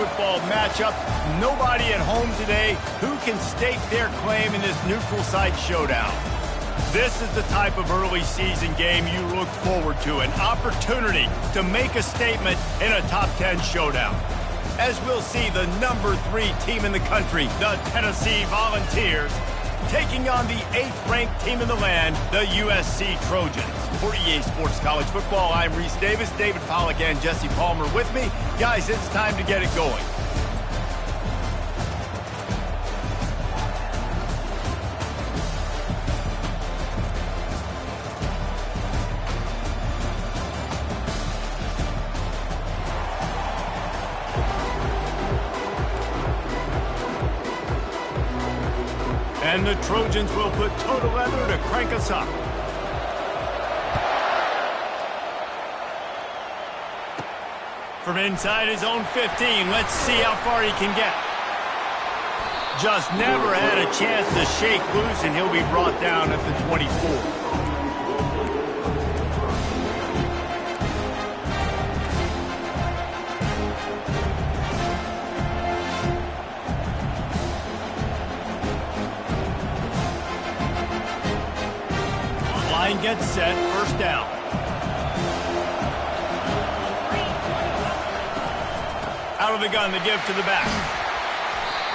football matchup. Nobody at home today who can stake their claim in this neutral site showdown. This is the type of early season game you look forward to, an opportunity to make a statement in a top 10 showdown. As we'll see the number 3 team in the country, the Tennessee Volunteers, taking on the 8th-ranked team in the land, the USC Trojans. For EA Sports College Football, I'm Reese Davis, David Pollack and Jesse Palmer with me. Guys, it's time to get it going. And the Trojans will put total leather to crank us up. From inside his own 15, let's see how far he can get. Just never had a chance to shake loose, and he'll be brought down at the 24. Gets set, first down. Out of the gun, the give to the back.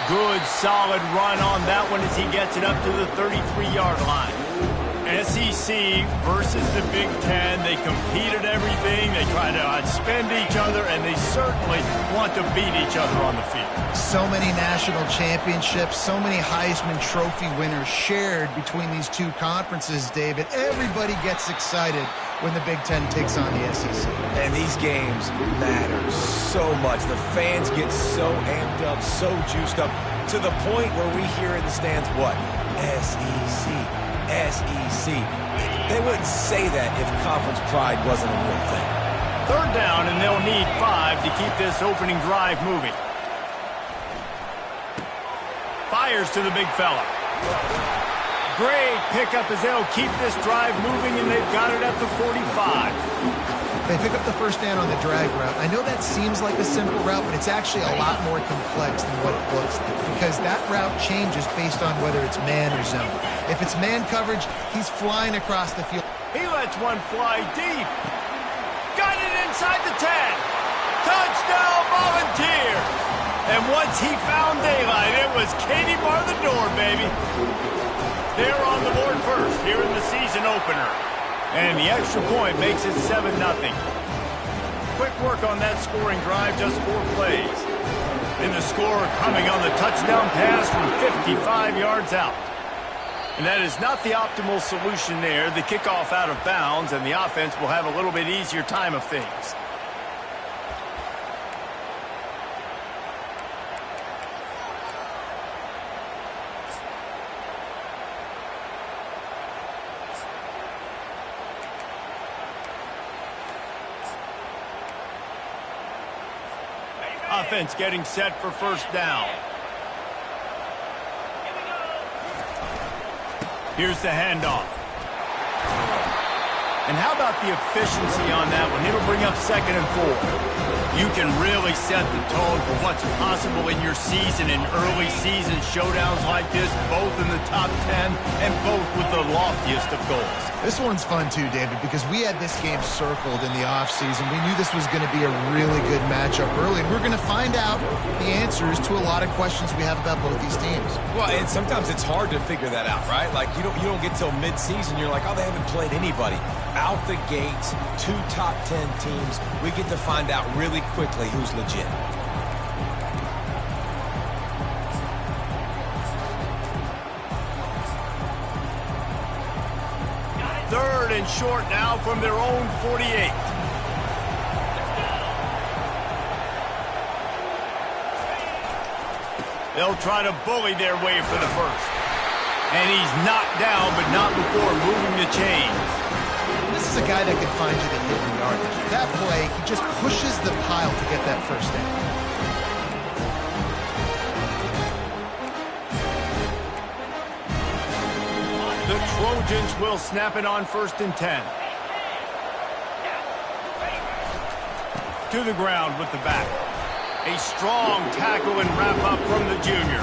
Good, solid run on that one as he gets it up to the 33-yard line. SEC versus the Big Ten. They compete at everything. They try to outspend each other, and they certainly want to beat each other on the field. So many national championships, so many Heisman Trophy winners shared between these two conferences, David. Everybody gets excited when the Big Ten takes on the SEC. And these games matter so much. The fans get so amped up, so juiced up, to the point where we hear in the stands, what? SEC. SEC. They wouldn't say that if conference pride wasn't a real thing. Third down, and they'll need 5 to keep this opening drive moving. Fires to the big fella. Great pickup as they'll keep this drive moving, and they've got it at the 45. They pick up the first down on the drag route. I know that seems like a simple route, but it's actually a lot more complex than what it looks like, because that route changes based on whether it's man or zone. If it's man coverage, he's flying across the field. He lets one fly deep. Got it inside the 10. Touchdown, Volunteer. And once he found daylight, it was Katie bar the door, baby. They're on the board first here in the season opener. And the extra point makes it 7-0. Quick work on that scoring drive, just 4 plays. And the score coming on the touchdown pass from 55 yards out. And that is not the optimal solution there. The kickoff out of bounds, and the offense will have a little bit easier time of things. Offense getting set for first down. Here's the handoff. And how about the efficiency on that one? It'll bring up 2nd and 4. You can really set the tone for what's possible in your season in early season showdowns like this, both in the top 10 and both with the loftiest of goals. This one's fun too, David, because we had this game circled in the offseason. We knew this was going to be a really good matchup early, and we're going to find out the answers to a lot of questions we have about both these teams. Well, and sometimes it's hard to figure that out, right? Like, you don't get till mid-season, you're like, oh, they haven't played anybody. Out the gates, 2 top 10 teams, we get to find out really quickly who's legit. Third and short now from their own 48. They'll try to bully their way for the first. And he's knocked down, but not before moving the chains. This is a guy that can find you the hidden yardage. That play, he just pushes the pile to get that first down. The Trojans will snap it on 1st and 10. To the ground with the back. A strong tackle and wrap-up from the junior.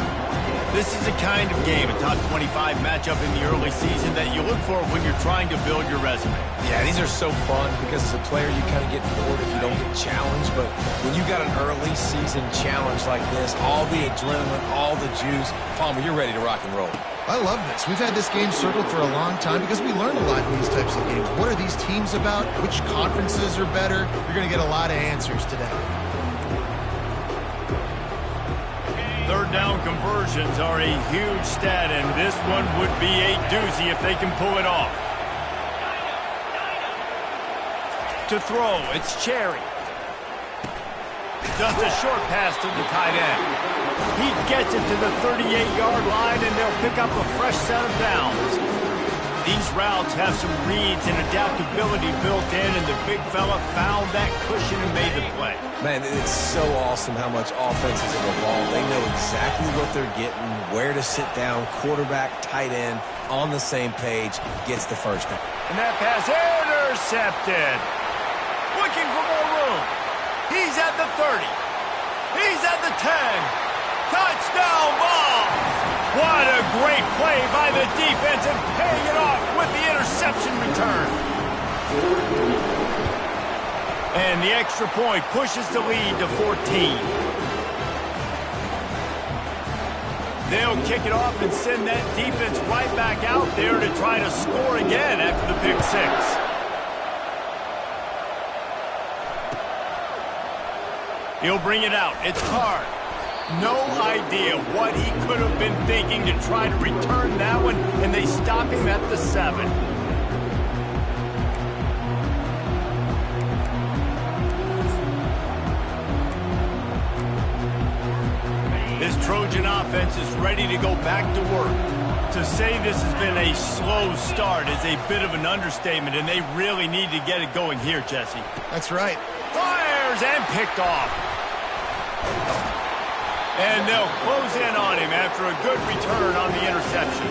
This is the kind of game, a top 25 matchup in the early season, that you look for when you're trying to build your resume. Yeah, these are so fun because as a player, you kind of get bored if you don't get challenged. But when you got an early season challenge like this, all the adrenaline, all the juice, Palmer, you're ready to rock and roll. I love this. We've had this game circled for a long time because we learn a lot in these types of games. What are these teams about? Which conferences are better? You're going to get a lot of answers today. Third down conversions are a huge stat, and this one would be a doozy if they can pull it off. To throw, it's Cherry. Just a short pass to the tight end. He gets it to the 38-yard line, and they'll pick up a fresh set of downs. These routes have some reads and adaptability built in, and the big fella found that cushion and made the play. Man, it's so awesome how much offenses have evolved. They know exactly what they're getting, where to sit down, quarterback, tight end, on the same page, gets the first down. And that pass intercepted. Looking for more room. He's at the 30. He's at the 10. Touchdown ball. What a great play by the defense, and paying it off with the interception return. And the extra point pushes the lead to 14. They'll kick it off and send that defense right back out there to try to score again after the pick six. He'll bring it out. It's Card. No idea what he could have been thinking to try to return that one, and they stop him at the 7. This Trojan offense is ready to go back to work. To say this has been a slow start is a bit of an understatement, and they really need to get it going here, Jesse. That's right. Fires and picked off. And they'll close in on him after a good return on the interception.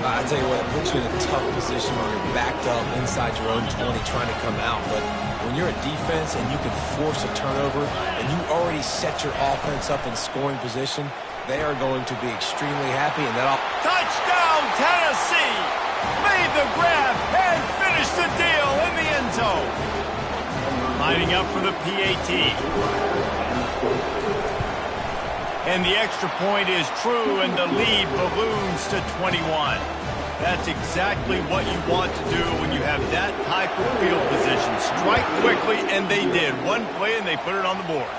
I tell you what, it puts you in a tough position when you're backed up inside your own 20 trying to come out. But when you're a defense and you can force a turnover and you already set your offense up in scoring position, they are going to be extremely happy. And that'll... Touchdown, Tennessee! Made the grab and finished the deal in the end zone. Lining up for the PAT. And the extra point is true, and the lead balloons to 21. That's exactly what you want to do when you have that type of field position. Strike quickly, and they did. One play, and they put it on the board.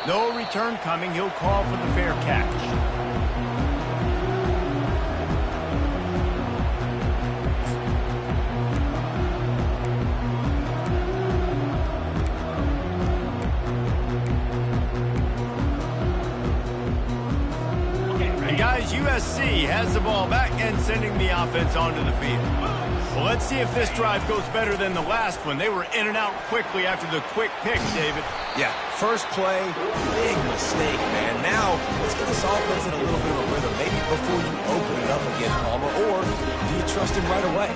No return coming. He'll call for the fair catch. USC has the ball back and sending the offense onto the field. Well, let's see if this drive goes better than the last one. They were in and out quickly after the quick pick, David. Yeah, first play, big mistake, man. Now, let's get this offense in a little bit of a rhythm. Maybe before you open it up again, Palmer, or do you trust him right away?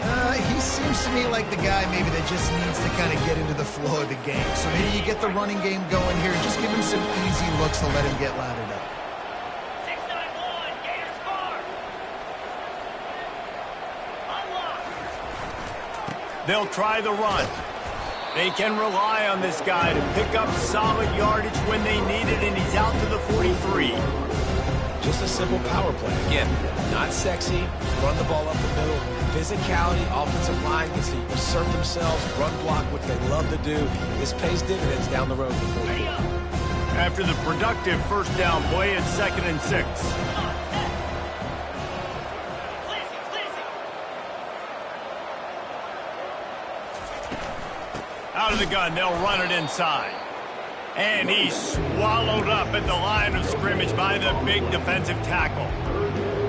He seems to me like the guy maybe that just needs to kind of get into the flow of the game. So maybe you get the running game going here and just give him some easy looks to let him get lathered up. They'll try the run. They can rely on this guy to pick up solid yardage when they need it, and he's out to the 43. Just a simple power play. Again, not sexy, run the ball up the middle, physicality, offensive line gets to assert themselves, run block, what they love to do. This pays dividends down the road. After the productive first down play, it's 2nd and 6. Out of the gun, they'll run it inside. And he's swallowed up at the line of scrimmage by the big defensive tackle.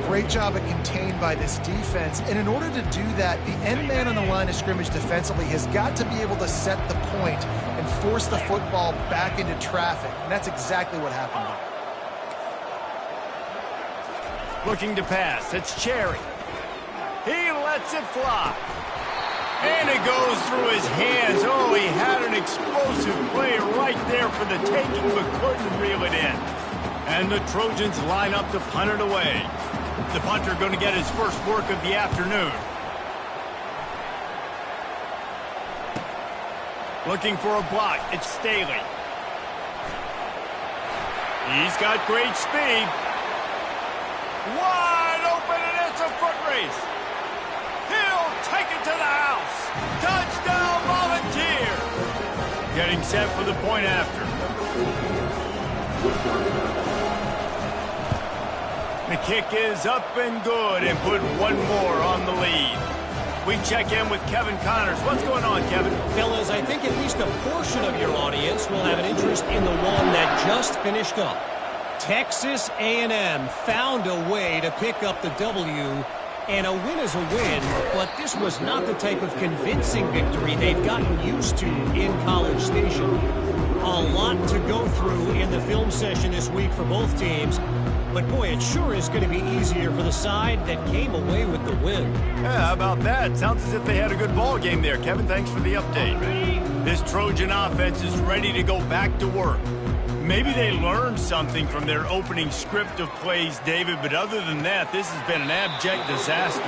Great job at contained by this defense. And in order to do that, the end man on the line of scrimmage defensively has got to be able to set the point and force the football back into traffic. And that's exactly what happened here. Looking to pass. It's Cherry. He lets it fly. And it goes through his hands. Oh, he had an explosive play right there for the taking, but couldn't reel it in. And the Trojans line up to punt it away. The punter going to get his first work of the afternoon. Looking for a block. It's Staley. He's got great speed. Wide open, and it's a foot race. He'll take it to the house. Touchdown, Volunteer. Getting set for the point after. The kick is up and good and put one more on the lead. We check in with Kevin Connors. What's going on, Kevin? Fellas, I think at least a portion of your audience will have an interest in the one that just finished up. Texas A&M found a way to pick up the W, and a win is a win, but this was not the type of convincing victory they've gotten used to in College Station. A lot to go through in the film session this week for both teams, but boy, it sure is going to be easier for the side that came away with the win. Yeah, how about that? Sounds as if they had a good ball game there. Kevin, thanks for the update. This Trojan offense is ready to go back to work. Maybe they learned something from their opening script of plays, David, but other than that, this has been an abject disaster.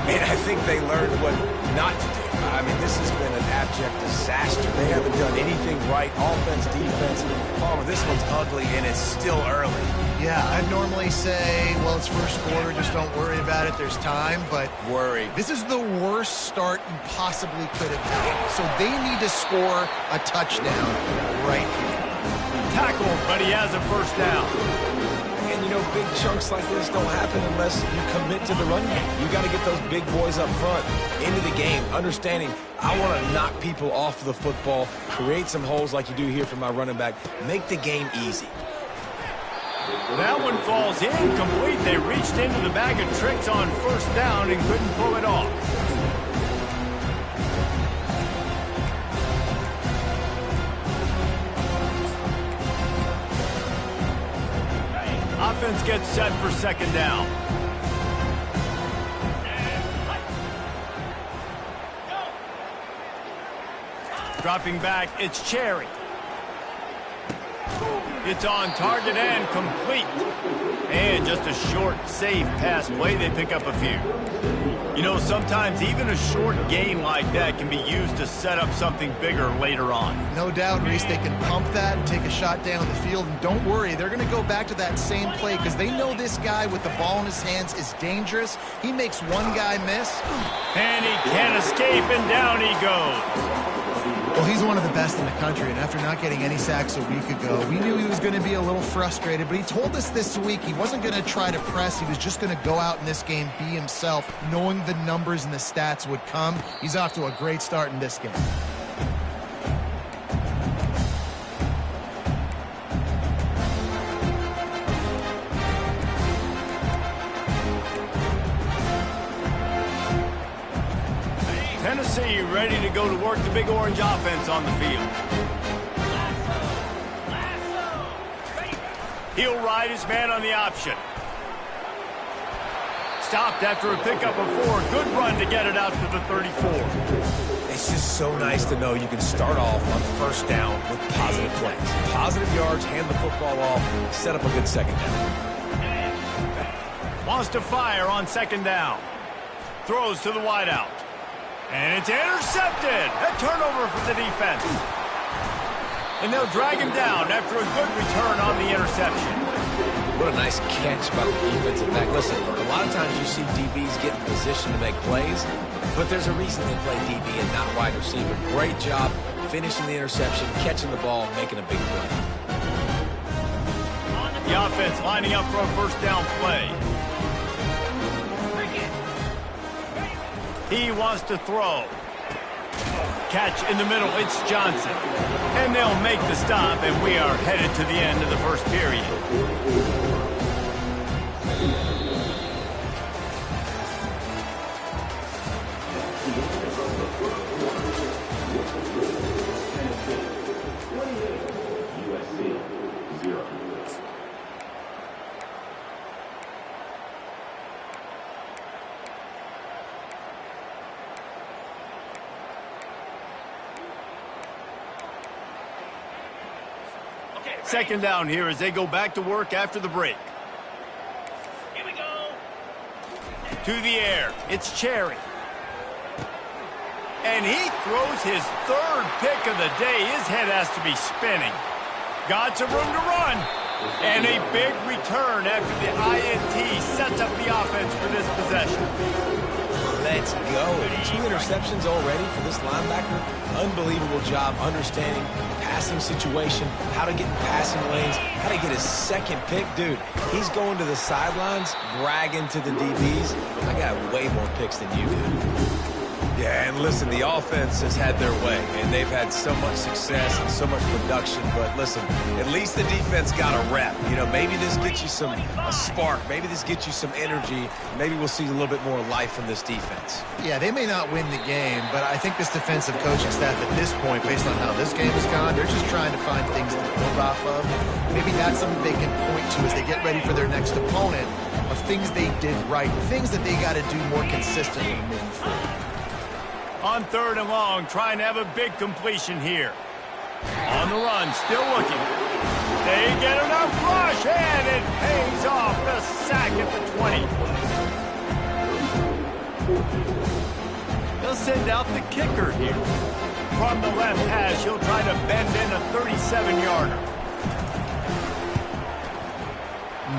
Man, I think they learned what not to do. I mean, this has been an abject disaster. They haven't done anything right, offense, defense. Palmer, this one's ugly, and it's still early. Yeah, I'd normally say, well, it's first quarter, just don't worry about it, there's time, but Worry. this is the worst start you possibly could have had. So they need to score a touchdown right here. Tackled, but he has a first down. And, you know, big chunks like this don't happen unless you commit to the run game. You got to get those big boys up front into the game, understanding I want to knock people off the football, create some holes like you do here for my running back, make the game easy. That one falls incomplete. They reached into the bag of tricks on first down and couldn't pull it off. Offense gets set for second down. Dropping back, it's Cherry. It's on target and complete. And just a short, safe pass play. They pick up a few. You know, sometimes even a short gain like that can be used to set up something bigger later on. No doubt, Reese, they can pump that and take a shot down the field. And don't worry, they're going to go back to that same play because they know this guy with the ball in his hands is dangerous. He makes one guy miss. And he can't escape, and down he goes. Well, he's one of the best in the country, and after not getting any sacks a week ago, we knew he was going to be a little frustrated, but he told us this week he wasn't going to try to press. He was just going to go out in this game, be himself, knowing the numbers and the stats would come. He's off to a great start in this game. Tennessee ready to go to work the big orange offense on the field. He'll ride his man on the option. Stopped after a pickup of 4. Good run to get it out to the 34. It's just so nice to know you can start off on first down with positive plays. Positive yards, hand the football off, set up a good second down. Wants to fire on second down. Throws to the wideout. And it's intercepted. A turnover for the defense. And they'll drag him down after a good return on the interception. What a nice catch by the defensive back. Listen, a lot of times you see DBs get in position to make plays, but there's a reason they play DB and not wide receiver. Great job finishing the interception, catching the ball, making a big play. The offense lining up for a first down play. He wants to throw. Catch in the middle, it's Johnson. And they'll make the stop, and we are headed to the end of the first period. USC 0. Second down here as they go back to work after the break. Here we go. To the air. It's Cherry. And he throws his third pick of the day. His head has to be spinning. Got some room to run. And a big return after the INT sets up the offense for this possession. Let's go. 2 interceptions already for this linebacker. Unbelievable job understanding passing situation, how to get in passing lanes, how to get his second pick. Dude, he's going to the sidelines, bragging to the DBs. I got way more picks than you, dude. Yeah, and listen, the offense has had their way, and they've had so much success and so much production. But listen, at least the defense got a rep. You know, maybe this gets you a spark. Maybe this gets you some energy. Maybe we'll see a little bit more life from this defense. Yeah, they may not win the game, but I think this defensive coaching staff at this point, based on how this game has gone, they're just trying to find things to build off of. Maybe that's something they can point to as they get ready for their next opponent, of things they did right, things that they got to do more consistently moving forward. On 3rd and long, trying to have a big completion here. On the run, still looking. They get enough rush, and it pays off. The sack at the 20. They'll send out the kicker here. From the left hash, he'll try to bend in a 37-yarder.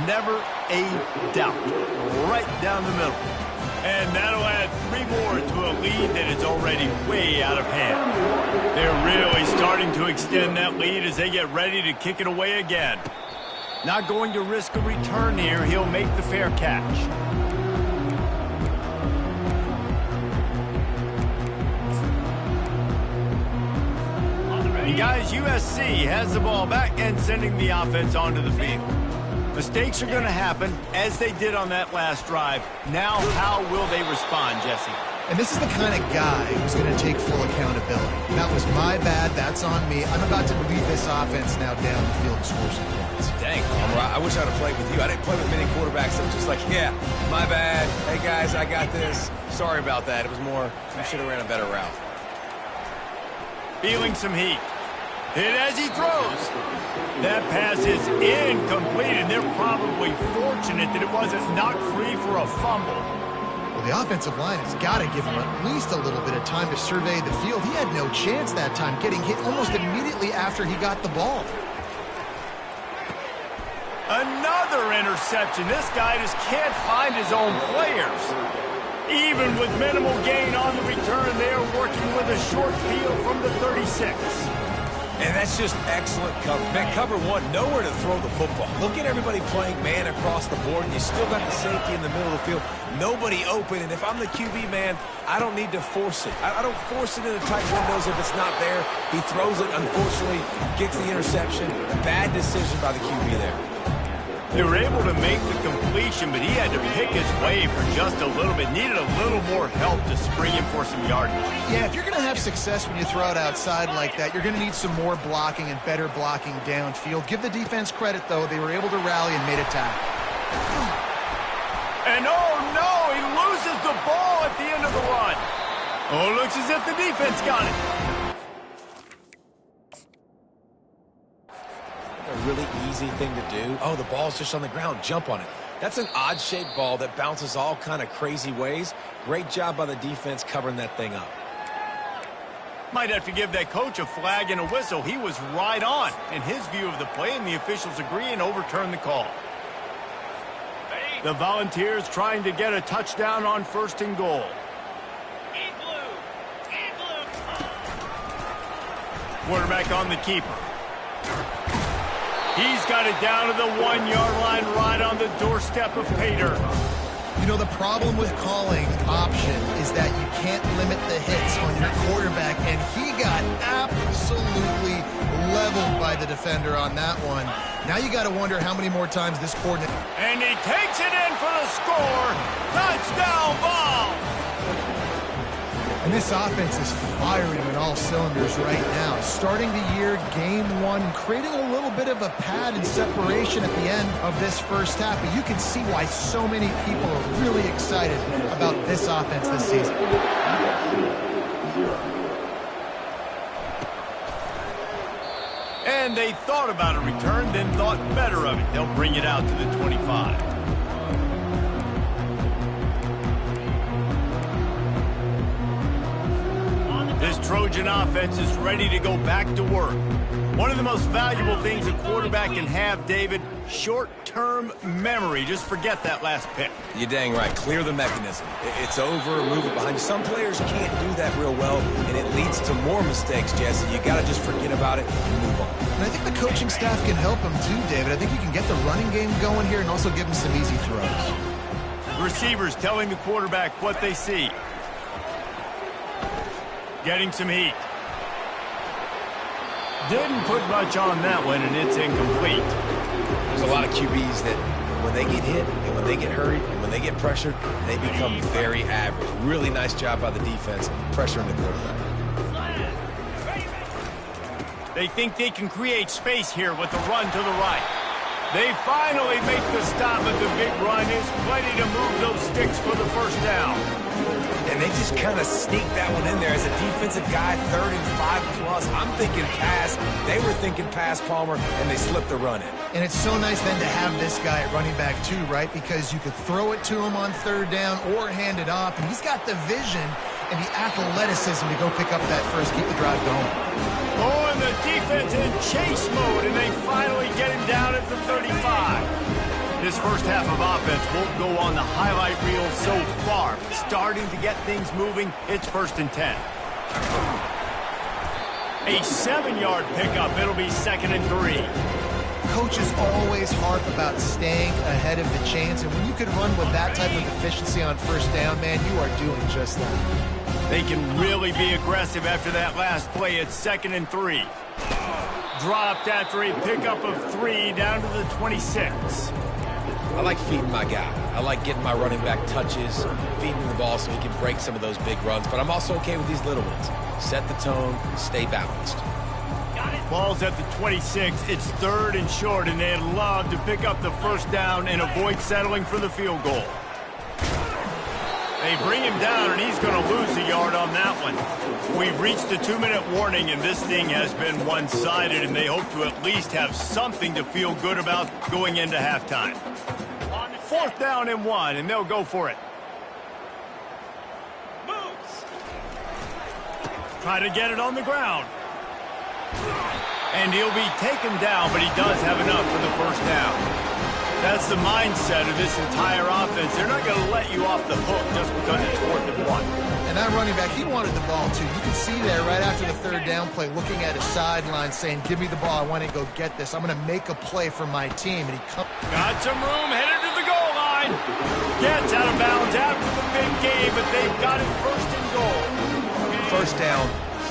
Never a doubt. Right down the middle. And that'll add 3 more to a lead that is already way out of hand. They're really starting to extend that lead as they get ready to kick it away again. Not going to risk a return here. He'll make the fair catch. And guys, USC has the ball back and sending the offense onto the field. Mistakes are going to happen, as they did on that last drive. Now, how will they respond, Jesse? And this is the kind of guy who's going to take full accountability. That was my bad. That's on me. I'm about to lead this offense now down the field and score some points. Dang, Palmer, I wish I'd have played with you. I didn't play with many quarterbacks that were just like, yeah, my bad. Hey, guys, I got this. Sorry about that. It was more, we should have ran a better route. Feeling some heat. Hit as he throws. That pass is incomplete, and they're probably fortunate that it wasn't knocked free for a fumble. Well, the offensive line has got to give him at least a little bit of time to survey the field. He had no chance that time, getting hit almost immediately after he got the ball. Another interception. This guy just can't find his own players. Even with minimal gain on the return, they are working with a short field from the 36. And that's just excellent cover. Man, cover 1, nowhere to throw the football. Look at everybody playing man across the board, and you still got the safety in the middle of the field. Nobody open, and if I'm the QB, man, I don't need to force it. I don't force it into tight windows if it's not there. He throws it, unfortunately, gets the interception. Bad decision by the QB there. They were able to make the completion, but he had to pick his way for just a little bit. Needed a little more help to spring him for some yardage. Yeah, if you're going to have success when you throw it outside like that, you're going to need some more blocking and better blocking downfield. Give the defense credit, though. They were able to rally and made a tackle. And oh no, he loses the ball at the end of the run. Oh, looks as if the defense got it. A really easy thing to do. Oh, the ball's just on the ground. Jump on it. That's an odd-shaped ball that bounces all kind of crazy ways. Great job by the defense covering that thing up. Might have to give that coach a flag and a whistle. He was right on in his view of the play, and the officials agree and overturn the call. The Volunteers trying to get a touchdown on 1st and goal. Quarterback on the keeper. He's got it down to the 1-yard line right on the doorstep of Pater. You know, the problem with calling option is that you can't limit the hits on your quarterback, and he got absolutely leveled by the defender on that one. Now you got to wonder how many more times this coordinator... And he takes it in for the score. Touchdown ball. And this offense is firing on all cylinders right now. Starting the year, game 1, creating a little bit of a pad and separation at the end of this first half. But you can see why so many people are really excited about this offense this season. And And they thought about a return, then thought better of it. They'll bring it out to the 25. This Trojan offense is ready to go back to work. One of the most valuable things a quarterback can have, David, short-term memory. Just forget that last pick. You're dang right. Clear the mechanism. It's over, move it behind you. Some players can't do that real well, and it leads to more mistakes, Jesse. You got to just forget about it and move on. And I think the coaching staff can help him too, David. I think you can get the running game going here and also give him some easy throws. Receivers telling the quarterback what they see. Getting some heat. Didn't put much on that one, and it's incomplete. There's a lot of QBs that when they get hit and when they get hurried and when they get pressured, they become very average. Really nice job by the defense pressuring the quarterback. They think they can create space here with the run to the right. They finally make the stop, but the big run is plenty to move those sticks for the first down. And they just kind of sneaked that one in there as a defensive guy, 3rd and 5+. I'm thinking pass. They were thinking pass, Palmer, and they slipped the run in. And it's so nice then to have this guy at running back too, right? Because you could throw it to him on 3rd down or hand it off, and he's got the vision and the athleticism to go pick up that first, keep the drive going. Oh, and the defense in chase mode, and they finally get him down at the 35. This first half of offense won't go on the highlight reel so far. Starting to get things moving, it's 1st and 10. A 7-yard pickup. It'll be 2nd and 3. Coaches always harp about staying ahead of the chains, and when you can run with that type of efficiency on 1st down, man, you are doing just that. They can really be aggressive after that last play. It's 2nd and 3. Dropped after a pickup of 3 down to the 26. I like feeding my guy. I like getting my running back touches, feeding him the ball so he can break some of those big runs. But I'm also okay with these little ones. Set the tone, stay balanced. Ball's at the 26. It's 3rd and short, and they'd love to pick up the first down and avoid settling for the field goal. They bring him down, and he's going to lose a yard on that one. We've reached the 2-minute warning, and this thing has been one-sided, and they hope to at least have something to feel good about going into halftime. 4th down and 1, and they'll go for it. Moves. Try to get it on the ground. And he'll be taken down, but he does have enough for the first down. That's the mindset of this entire offense. They're not going to let you off the hook just because it's 4th and 1. And that running back, he wanted the ball too. You can see there right after the 3rd down play, looking at his sideline saying, give me the ball, I want to go get this. I'm going to make a play for my team. And he got some room, headed to the goal line. Gets out of bounds after the big game, but they've got it 1st and goal. 1st down,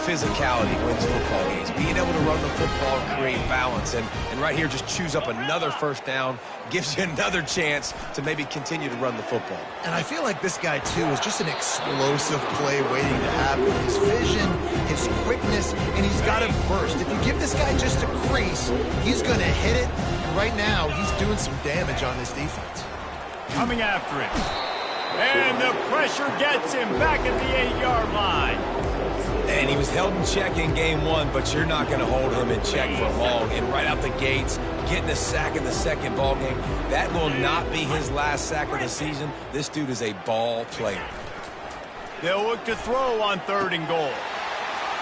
physicality wins football games. Being able to run the football and create balance. And right here, just choose up another 1st down, gives you another chance to maybe continue to run the football. And I feel like this guy, too, is just an explosive play waiting to happen. His vision, his quickness, and he's got it burst. If you give this guy just a crease, he's going to hit it. And right now, he's doing some damage on this defense. Coming after it. And the pressure gets him back at the 8-yard line. And he was held in check in game 1, but you're not going to hold him in check for long. And right out the gates, getting a sack in the 2nd ball game, that will not be his last sack of the season. This dude is a ball player. They'll look to throw on 3rd and goal.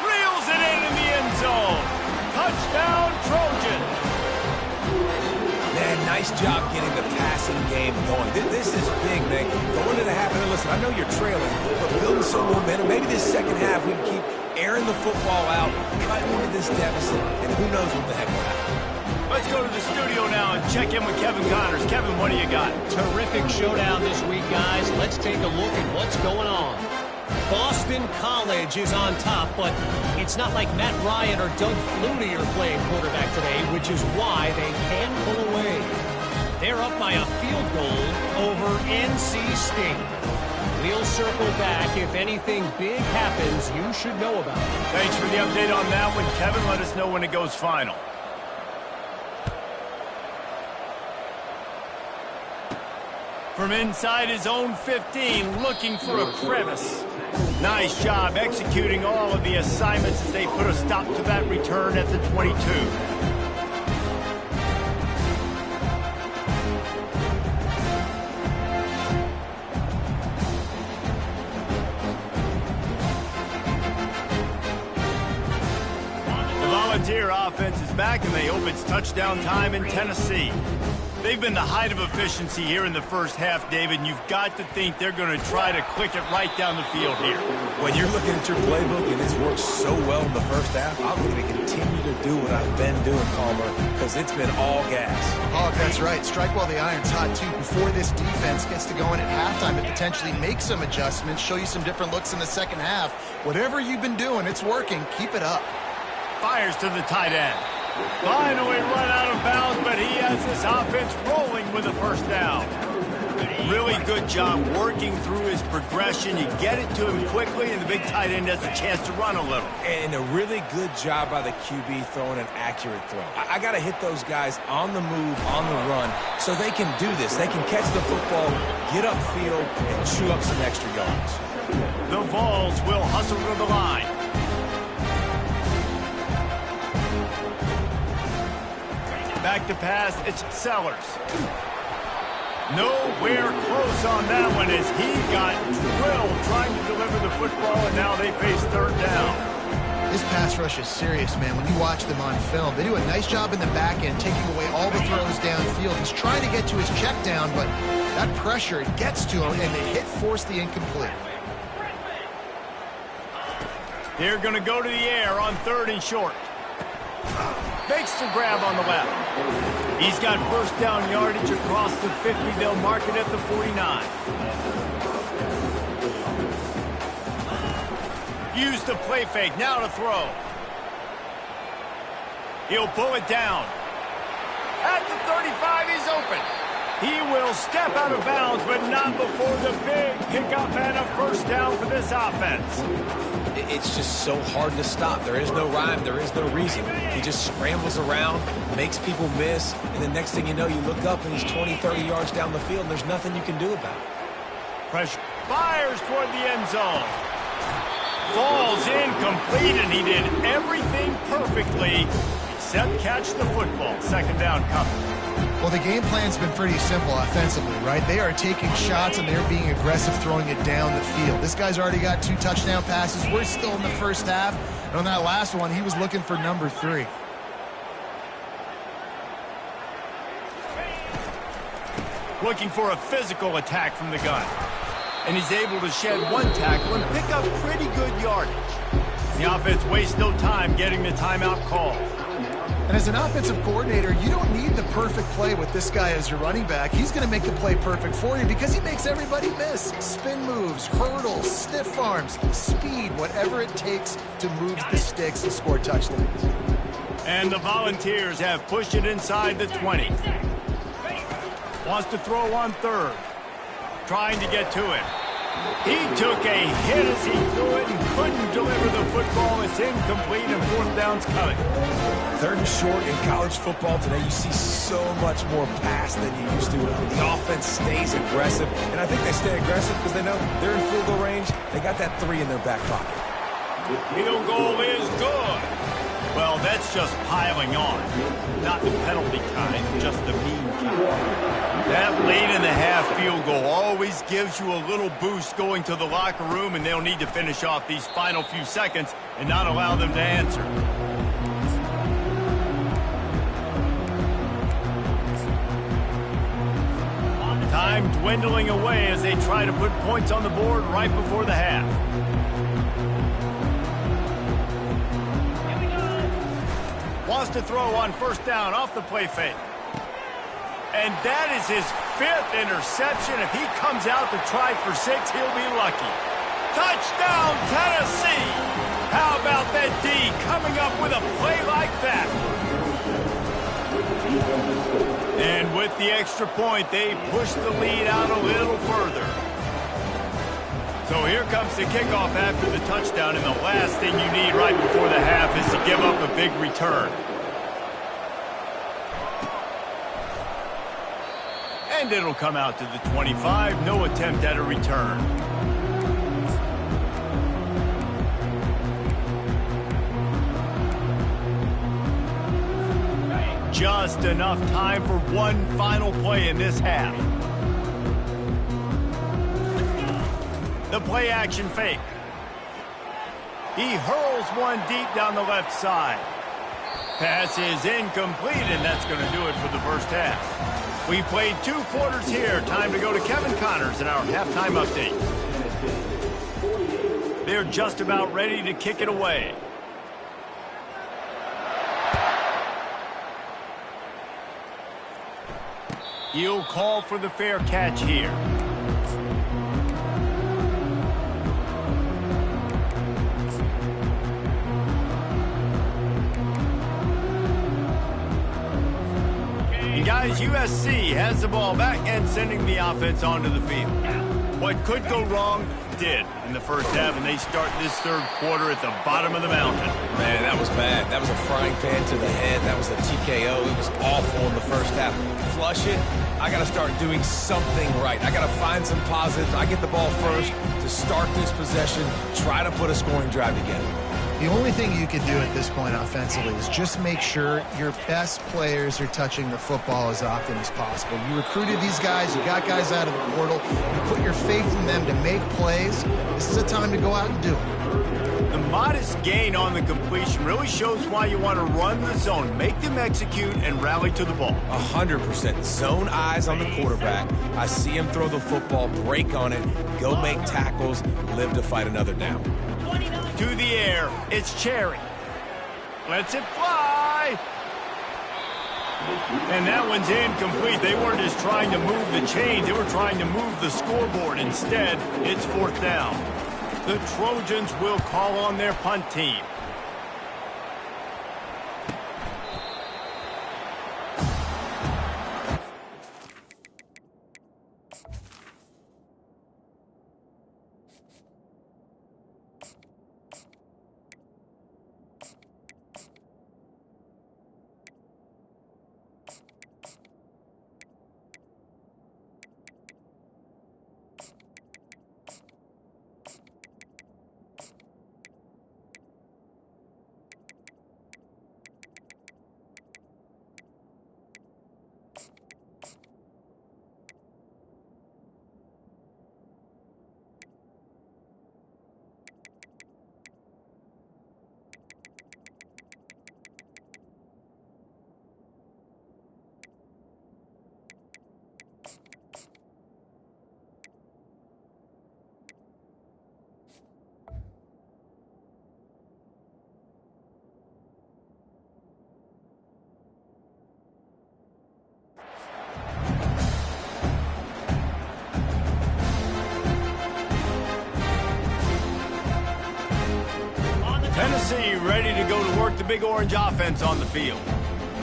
Reels it in the end zone. Touchdown, Trojan. Man, nice job getting the passing game going. This is big, man. Going to the half, and listen, I know you're trailing, but building some momentum. Maybe this 2nd half we can keep airing the football out, cutting into this deficit, and who knows what the heck will happen. Let's go to the studio now and check in with Kevin Connors. Kevin, what do you got? Terrific showdown this week, guys. Let's take a look at what's going on. Boston College is on top, but it's not like Matt Ryan or Doug Flutie are playing quarterback today, which is why they can pull away. They're up by a field goal over NC State. We'll circle back. If anything big happens, you should know about it. Thanks for the update on that one, Kevin. Let us know when it goes final. From inside his own 15, looking for a crevice. Nice job executing all of the assignments as they put a stop to that return at the 22. Volunteer offense is back, and they hope it's touchdown time in Tennessee. They've been the height of efficiency here in the first half, David, and you've got to think they're going to try to click it right down the field here. When you're looking at your playbook and it's worked so well in the first half, I'm going to continue to do what I've been doing, Palmer, because it's been all gas. Oh, that's right. Strike while the iron's hot, too. Before this defense gets to going at halftime, to potentially make some adjustments, show you some different looks in the second half. Whatever you've been doing, it's working. Keep it up. Fires to the tight end. Finally run out of bounds, but he has this offense rolling with a first down. Really good job working through his progression. You get it to him quickly, and the big tight end has a chance to run a little. And a really good job by the QB throwing an accurate throw. I got to hit those guys on the move, on the run, so they can do this. They can catch the football, get upfield, and chew up some extra yards. The Vols will hustle to the line. Back to pass, it's Sellers. Nowhere close on that one as he got drilled trying to deliver the football, and now they face third down. This pass rush is serious, man. When you watch them on film, they do a nice job in the back end, taking away all the throws downfield. He's trying to get to his check down, but that pressure, it gets to him, and the hit forced the incomplete. They're going to go to the air on 3rd and short. Makes the grab on the left. He's got first down yardage across the 50. They'll mark it at the 49. Use the play fake. Now to throw. He'll pull it down. At the 35, he's open. He will step out of bounds, but not before the big pickup and a first down for this offense. It's just so hard to stop. There is no rhyme. There is no reason. He just scrambles around, makes people miss, and the next thing you know, you look up and he's 20, 30 yards down the field, and there's nothing you can do about it. Pressure. Fires toward the end zone. Falls incomplete, and he did everything perfectly except catch the football. Second down coming. Well, the game plan's been pretty simple offensively, right? They are taking shots, and they're being aggressive, throwing it down the field. This guy's already got 2 touchdown passes. We're still in the first half. And on that last one, he was looking for number 3. Looking for a physical attack from the gun. And he's able to shed 1 tackle and pick up pretty good yardage. The offense wastes no time getting the timeout called. And as an offensive coordinator, you don't need the perfect play with this guy as your running back. He's going to make the play perfect for you because he makes everybody miss. Spin moves, hurdles, stiff arms, speed, whatever it takes to move the sticks and score touchdowns. And the Volunteers have pushed it inside the 20. Wants to throw on 3rd. Trying to get to it. He took a hit as he threw it and couldn't deliver the football. It's incomplete, and 4th down's coming. 3rd and short in college football today, you see so much more pass than you used to. The offense stays aggressive, and I think they stay aggressive because they know they're in field goal range. They got that 3 in their back pocket. Field goal is good. Well, that's just piling on. Not the penalty kind, just the mean kind. That late-in-the-half field goal always gives you a little boost going to the locker room, and they'll need to finish off these final few seconds and not allow them to answer. Time dwindling away as they try to put points on the board right before the half. Wants to throw on 1st down off the play fake. And that is his 5th interception. If he comes out to try for 6, he'll be lucky. Touchdown, Tennessee! How about that D coming up with a play like that? And with the extra point, they push the lead out a little further. So here comes the kickoff after the touchdown, and the last thing you need right before the half is to give up a big return. And it'll come out to the 25. No attempt at a return. Just enough time for one final play in this half. The play action fake. He hurls one deep down the left side. Pass is incomplete, and that's going to do it for the first half. We played 2 quarters here. Time to go to Kevin Connors in our halftime update. They're just about ready to kick it away. He'll call for the fair catch here. And guys, USC has the ball back and sending the offense onto the field. What could go wrong did in the first half, and they start this third quarter at the bottom of the mountain. Man, that was bad. That was a frying pan to the head. That was a TKO. It was awful in the first half. Flush it. I got to start doing something right. I got to find some positives. I get the ball first to start this possession, try to put a scoring drive together. The only thing you can do at this point offensively is just make sure your best players are touching the football as often as possible. You recruited these guys, you got guys out of the portal, you put your faith in them to make plays. This is a time to go out and do it. The modest gain on the completion really shows why you want to run the zone, make them execute, and rally to the ball. 100%. Zone eyes on the quarterback. I see him throw the football, break on it, go make tackles, live to fight another down. To the air, it's Cherry. Lets it fly. And that one's incomplete. They weren't just trying to move the chains, they were trying to move the scoreboard. Instead, it's 4th down. The Trojans will call on their punt team. Tennessee ready to go to work the Big Orange offense on the field.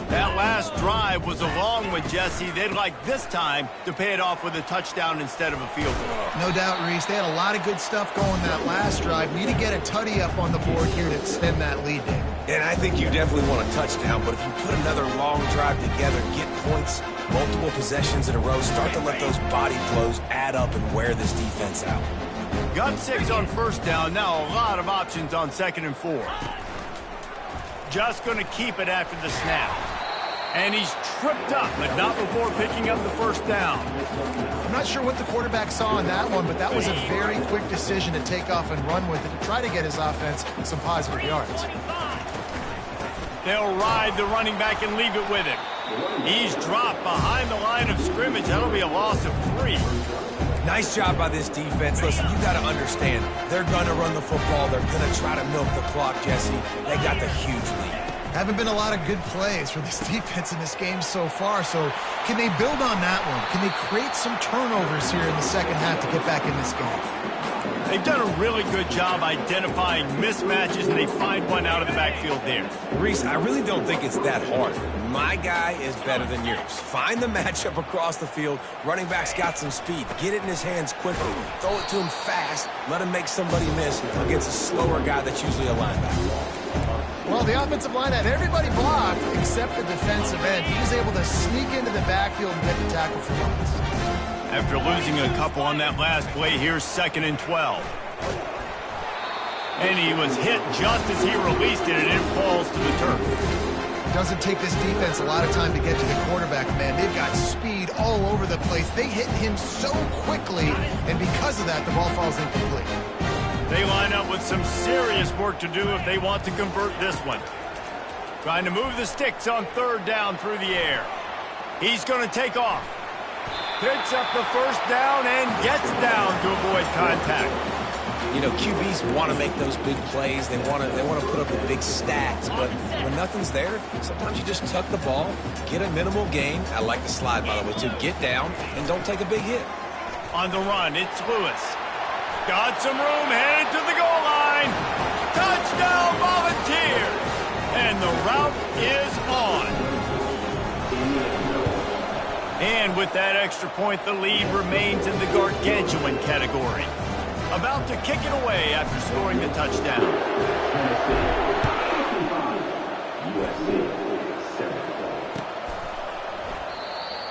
That last drive was a long one, Jesse. They'd like this time to pay it off with a touchdown instead of a field goal. No doubt, Reese. They had a lot of good stuff going that last drive. Need to get a tutty up on the board here to extend that lead, David. And I think you definitely want a touchdown, but if you put another long drive together, get points, multiple possessions in a row, start to let those body flows add up and wear this defense out. Got 6 on 1st down. Now a lot of options on 2nd and 4. Just going to keep it after the snap. And he's tripped up, but not before picking up the 1st down. I'm not sure what the quarterback saw on that one, but that was a very quick decision to take off and run with it to try to get his offense some positive yards. They'll ride the running back and leave it with him. He's dropped behind the line of scrimmage. That'll be a loss of 3. Nice job by this defense. Listen, you got to understand, they're going to run the football. They're going to try to milk the clock, Jesse. They got the huge lead. Haven't been a lot of good plays for this defense in this game so far, so can they build on that one? Can they create some turnovers here in the second half to get back in this game? They've done a really good job identifying mismatches, and they find one out of the backfield there. Reese, I really don't think it's that hard. My guy is better than yours. Find the matchup across the field. Running back's got some speed. Get it in his hands quickly. Throw it to him fast. Let him make somebody miss against a slower guy that's usually a linebacker. Well, the offensive line had everybody blocked except the defensive end. He was able to sneak into the backfield and get the tackle for once. After losing a couple on that last play, here's 2nd and 12. And he was hit just as he released it, and it falls to the turf. It doesn't take this defense a lot of time to get to the quarterback, man. They've got speed all over the place. They hit him so quickly, and because of that, the ball falls incomplete. They line up with some serious work to do if they want to convert this one. Trying to move the sticks on third down through the air. He's going to take off. Picks up the first down and gets down to avoid contact. You know, QBs want to make those big plays. They want to put up the big stats. But when nothing's there, sometimes you just tuck the ball, get a minimal gain. I like the slide, by the way, too. Get down and don't take a big hit. On the run, it's Lewis. Got some room, headed to the goal line. Touchdown, Volunteers! And the route is on. And with that extra point, the lead remains in the gargantuan category. About to kick it away after scoring the touchdown.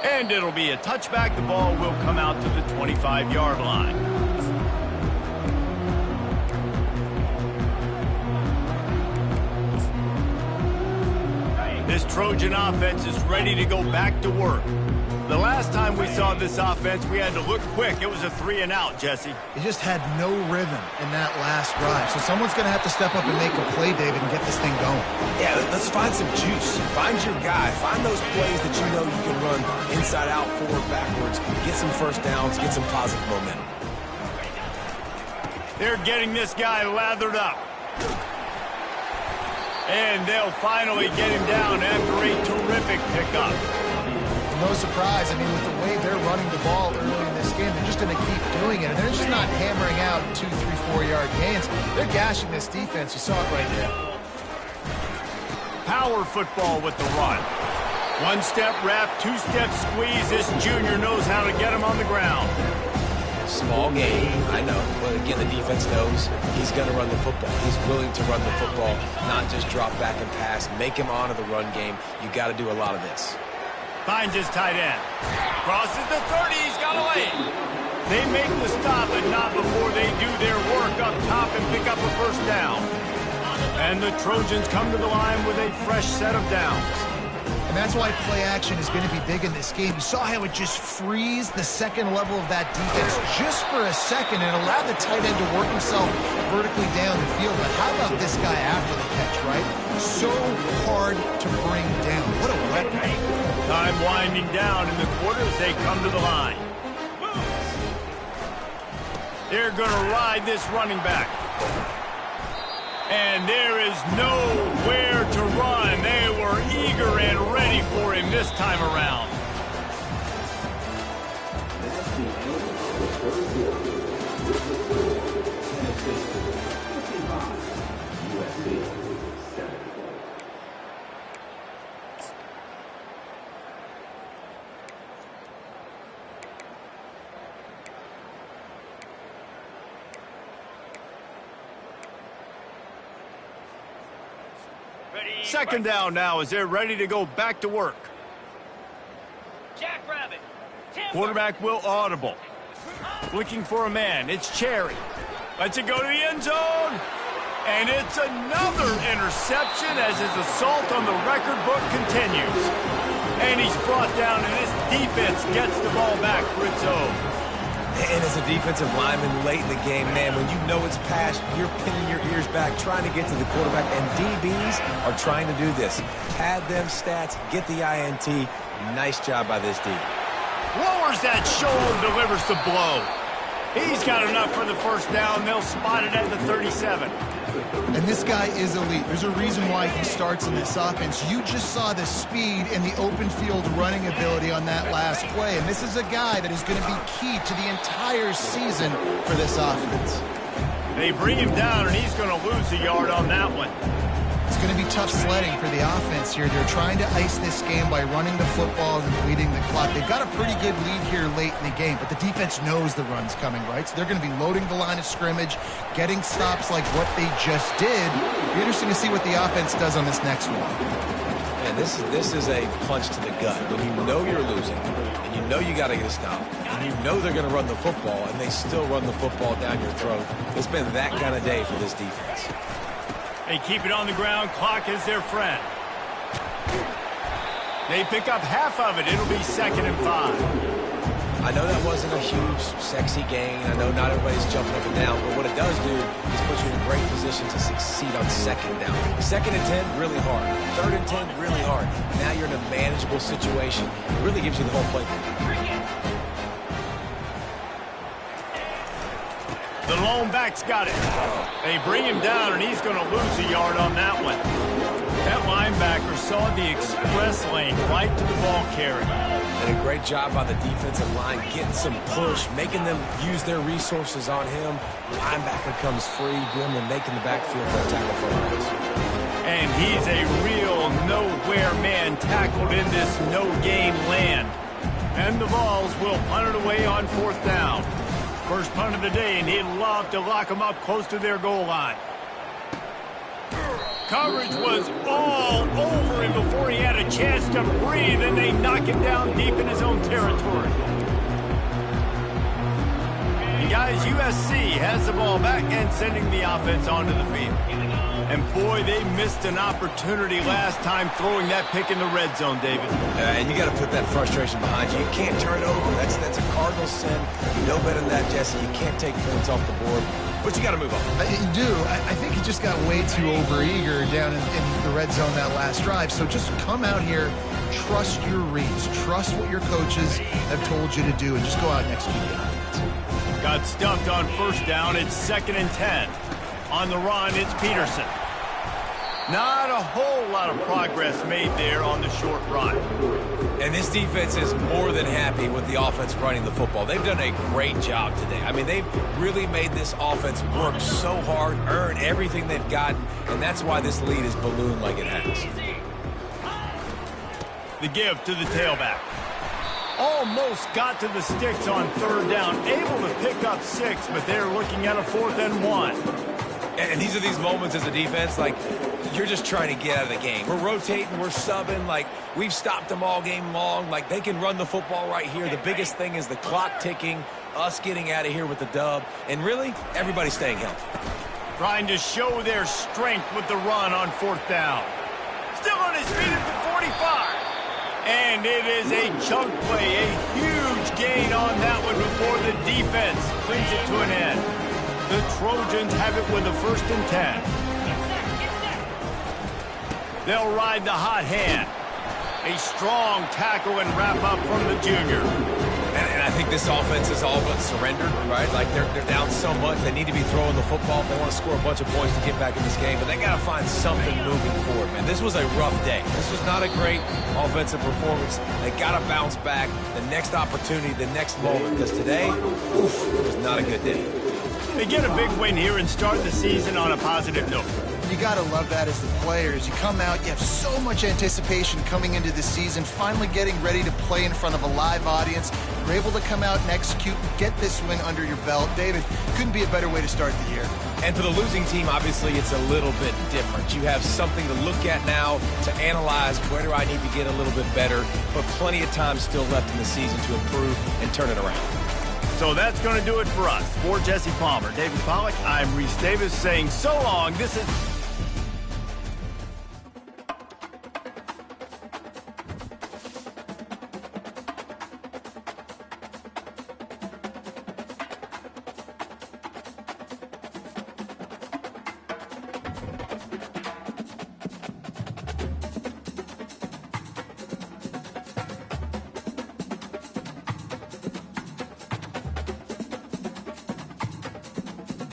And it'll be a touchback. The ball will come out to the 25-yard line. This Trojan offense is ready to go back to work. The last time we saw this offense, we had to look quick. It was a 3-and-out, Jesse. They just had no rhythm in that last drive. So someone's going to have to step up and make a play, David, and get this thing going. Yeah, let's find some juice. Find your guy. Find those plays that you know you can run inside out, forward, backwards. Get some first downs. Get some positive momentum. They're getting this guy lathered up. And they'll finally get him down after a terrific pickup. No surprise. I mean, with the way they're running the ball early in this game, they're just going to keep doing it. And they're just not hammering out 2, 3, 4-yard gains. They're gashing this defense. You saw it right there. Power football with the run. One-step wrap, two-step squeeze. This junior knows how to get him on the ground. Small game, I know. But again, the defense knows he's going to run the football. He's willing to run the football, not just drop back and pass. Make him honor the run game. You got to do a lot of this. Finds his tight end. Crosses the 30. He's got away. They make the stop, but not before they do their work up top and pick up a first down. And the Trojans come to the line with a fresh set of downs. And that's why play action is going to be big in this game. You saw how it just frees the second level of that defense just for a second and allowed the tight end to work himself vertically down the field. But how about this guy after the catch, right? So hard to bring down. What a weapon. Time winding down in the quarter as they come to the line. They're going to ride this running back. And there is nowhere to run. They were eager and ready for him this time around. Second down now as they're ready to go back to work. Jackrabbit. Quarterback will audible. Looking for a man. It's Cherry. Lets it go to the end zone. And it's another interception as his assault on the record book continues. And he's brought down, and this defense gets the ball back for its own. And as a defensive lineman late in the game, man, when you know it's past, you're pinning your ears back, trying to get to the quarterback. And DBs are trying to do this. Pad them stats, get the INT. Nice job by this D. Lowers that shoulder, delivers the blow. He's got enough for the first down. They'll spot it at the 37. And this guy is elite. There's a reason why he starts in this offense. You just saw the speed and the open field running ability on that last play. And this is a guy that is going to be key to the entire season for this offense. They bring him down, and he's going to lose a yard on that one. It's going to be tough sledding for the offense here. They're trying to ice this game by running the football and bleeding the clock. They've got a pretty good lead here late in the game, but the defense knows the run's coming, right? So they're going to be loading the line of scrimmage, getting stops like what they just did. It'll be interesting to see what the offense does on this next one. And this is a punch to the gut. When you know you're losing, and you know you got to get a stop, and you know they're going to run the football, and they still run the football down your throat. It's been that kind of day for this defense. They keep it on the ground. Clock is their friend. They pick up half of it. It'll be 2nd and 5. I know that wasn't a huge, sexy gain. I know not everybody's jumping up and down, but what it does do is put you in a great position to succeed on second down. Second and 10, really hard. Third and 10, really hard. Now you're in a manageable situation. It really gives you the whole playbook. The lone back's got it. They bring him down, and he's going to lose a yard on that one. That linebacker saw the express lane right to the ball carrier. And a great job by the defensive line, getting some push, making them use their resources on him. Linebacker comes free, boom, and making the backfield for a tackle for a loss. And he's a real nowhere man tackled in this no-gain land. And the Vols will punt it away on fourth down. First punt of the day, and he'd love to lock them up close to their goal line. Coverage was all over him before he had a chance to breathe, and they knock him down deep in his own territory. And guys, USC has the ball back and sending the offense onto the field. And boy, they missed an opportunity last time throwing that pick in the red zone, David. And you got to put that frustration behind you. You can't turn it over. That's a cardinal sin. You know better than that, Jesse. You can't take points off the board. But you got to move on. You do. I think he just got way too overeager down in the red zone that last drive. So just come out here, trust your reads, trust what your coaches have told you to do, and just go out and execute the offense. Got stuffed on first down. It's 2nd and 10. On the run, it's Peterson. Not a whole lot of progress made there on the short run. And this defense is more than happy with the offense running the football. They've done a great job today. I mean, they've really made this offense work so hard, earn everything they've gotten, and that's why this lead is ballooned like it has. The give to the tailback. Almost got to the sticks on third down. Able to pick up 6, but they're looking at a 4th and 1. And these are these moments as a defense, like, you're just trying to get out of the game. We're rotating, we're subbing, like, we've stopped them all game long. Like, they can run the football right here. The biggest thing is the clock ticking, us getting out of here with the dub, and really, everybody staying healthy. Trying to show their strength with the run on 4th down. Still on his feet at the 45. And it is a chunk play, a huge gain on that one before the defense brings it to an end. The Trojans have it with a 1st and 10. They'll ride the hot hand. A strong tackle and wrap up from the junior. And I think this offense is all but surrendered, right? Like, they're down so much. They need to be throwing the football if they want to score a bunch of points to get back in this game. But they got to find something moving forward, man. This was a rough day. This was not a great offensive performance. They got to bounce back. The next opportunity, the next moment. Because today, oof, it was not a good day. They get a big win here and start the season on a positive note. You got to love that as the players. You come out, you have so much anticipation coming into the season, finally getting ready to play in front of a live audience. You're able to come out and execute, get this win under your belt. David, couldn't be a better way to start the year. And for the losing team, obviously, it's a little bit different. You have something to look at now to analyze where do I need to get a little bit better, but plenty of time still left in the season to improve and turn it around. So that's going to do it for us. For Jesse Palmer, David Pollack, I'm Reese Davis saying so long. This is